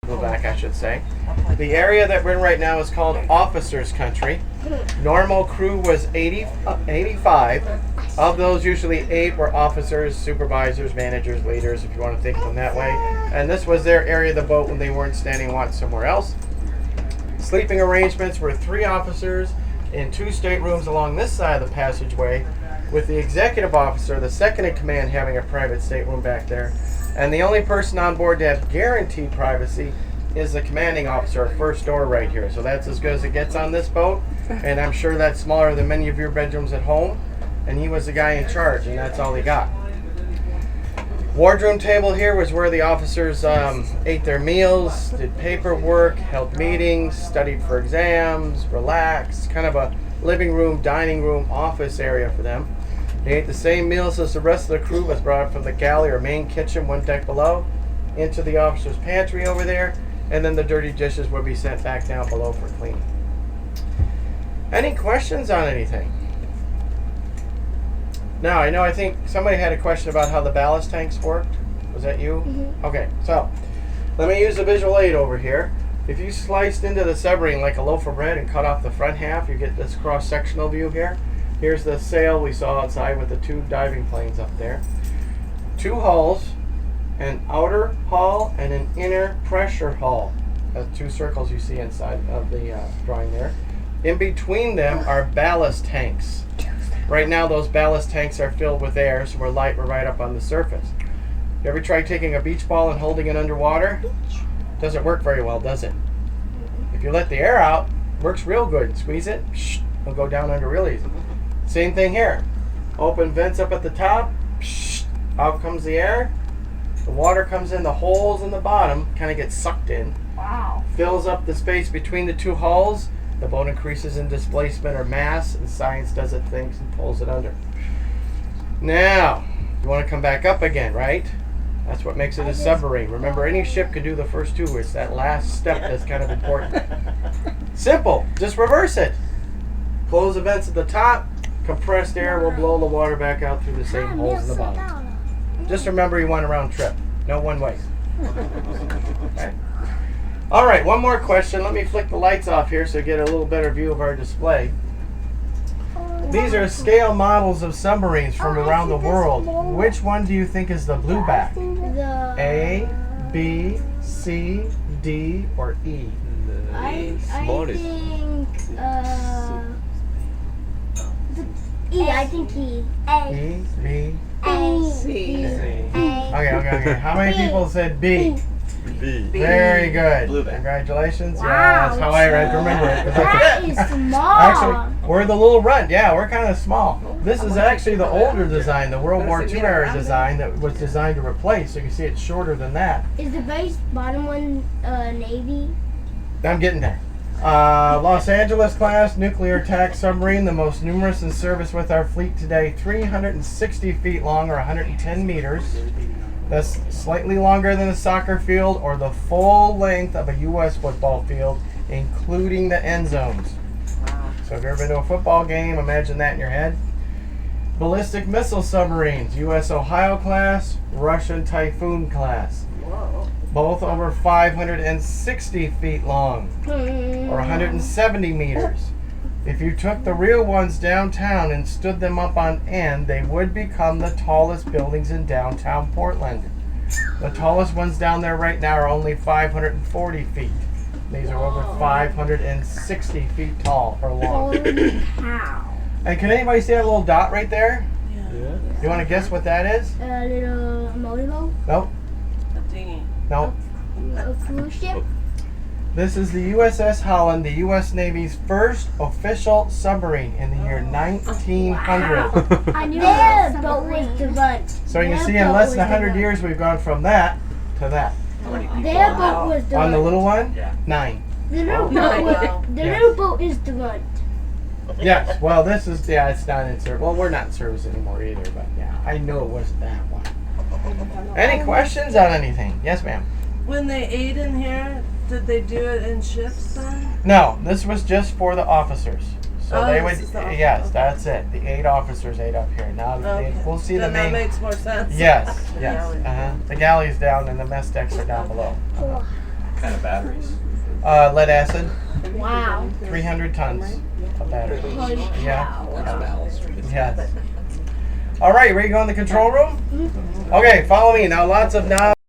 Go back, I should say. The area that we're in right now is called Officers Country. Normal crew was 85. Of those, usually 8 were officers, supervisors, managers, leaders, if you want to think of them that way. And this was their area of the boat when they weren't standing watch somewhere else. Sleeping arrangements were 3 officers in 2 staterooms along this side of the passageway, with the executive officer, the second in command, having a private stateroom back there. And the only person on board to have guaranteed privacy is the commanding officer, first door right here. So that's as good as it gets on this boat. And I'm sure that's smaller than many of your bedrooms at home. And he was the guy in charge, and that's all he got. Wardroom table here was where the officers ate their meals, did paperwork, held meetings, studied for exams, relaxed. Kind of a living room, dining room, office area for them. They ate the same meals as the rest of the crew, was brought up from the galley or main kitchen one deck below into the officer's pantry over there, and then the dirty dishes would be sent back down below for cleaning. Any questions on anything? Now, I think somebody had a question about how the ballast tanks worked. Was that you? Mm-hmm. Okay, so let me use a visual aid over here. If you sliced into the submarine like a loaf of bread and cut off the front half, you get this cross-sectional view here. Here's the sail we saw outside with the 2 diving planes up there. 2 hulls, an outer hull and an inner pressure hull. That's 2 circles you see inside of the drawing there. In between them are ballast tanks. Right now those ballast tanks are filled with air, so we're right up on the surface. You ever try taking a beach ball and holding it underwater? Doesn't work very well, does it? If you let the air out, it works real good. Squeeze it, it'll go down under real easy. Same thing here. Open vents up at the top, out comes the air. The water comes in the holes in the bottom, kind of gets sucked in. Wow. Fills up the space between the 2 hulls. The boat increases in displacement or mass, and science does its things and pulls it under. Now, you want to come back up again, right? That's what makes it a submarine. Remember, any ship can do the first 2. It's that last step that's kind of important. Simple. Just reverse it. Close the vents at the top. Compressed air will blow the water back out through the same holes in the bottom. Just remember, you want a round trip. No one way. Okay. All right, one more question. Let me flick the lights off here so you get a little better view of our display. These are scale models of submarines from around the world. Which one do you think is the blueback? A, B, C, D, or E? I think E. I think E. E, B, A, C. Okay. How many people said B? B. Very good. Blueback. Congratulations. Wow. Yeah, that's how I remember it. That is small. Actually, we're the little runt. Yeah, we're kind of small. This is actually the older design, the World War II era design that was designed to replace. So you can see it's shorter than that. Is the base bottom one Navy? I'm getting there. Los Angeles class nuclear attack submarine, the most numerous in service with our fleet today, 360 feet long or 110 meters. That's slightly longer than a soccer field or the full length of a U.S. football field, including the end zones. So if you've ever been to a football game, imagine that in your head. Ballistic missile submarines, U.S. Ohio class, Russian Typhoon class. Both over 560 feet long or 170 meters. If you took the real ones downtown and stood them up on end, they would become the tallest buildings in downtown Portland. The tallest ones down there right now are only 540 feet. These are over 560 feet tall or long. Holy cow. And can anybody see that little dot right there? Yeah. You want to guess what that is? A little motorboat? Nope. A dinghy. Nope. A cruise ship? This is the USS Holland, the U.S. Navy's first official submarine in the year 1900. I knew their boat was the runt. So you can see in less than 100 years we've gone from that to that. Their boat was the On the runt. little one? Yeah. 9. The little boat, Wow. the Yes. little boat is the runt. Yes, well this is, yeah, it's not in service. Well, we're not in service anymore either, but yeah, I know it wasn't that one. Any questions on anything? Yes, ma'am. When they ate in here, did they do it in ships then? No, this was just for the officers. So Oh, they this would, is the yes, officers. that's it. The 8 officers ate up here. Now Okay. we'll see Then the that main. makes more sense. Yes. The galley's down and the mess decks are down below. kind of batteries? Lead acid, Wow. 300 tons of battery. Holy Yeah. cow. Yes. All right, ready to go in the control room? Okay, follow me. Now, lots of knobs.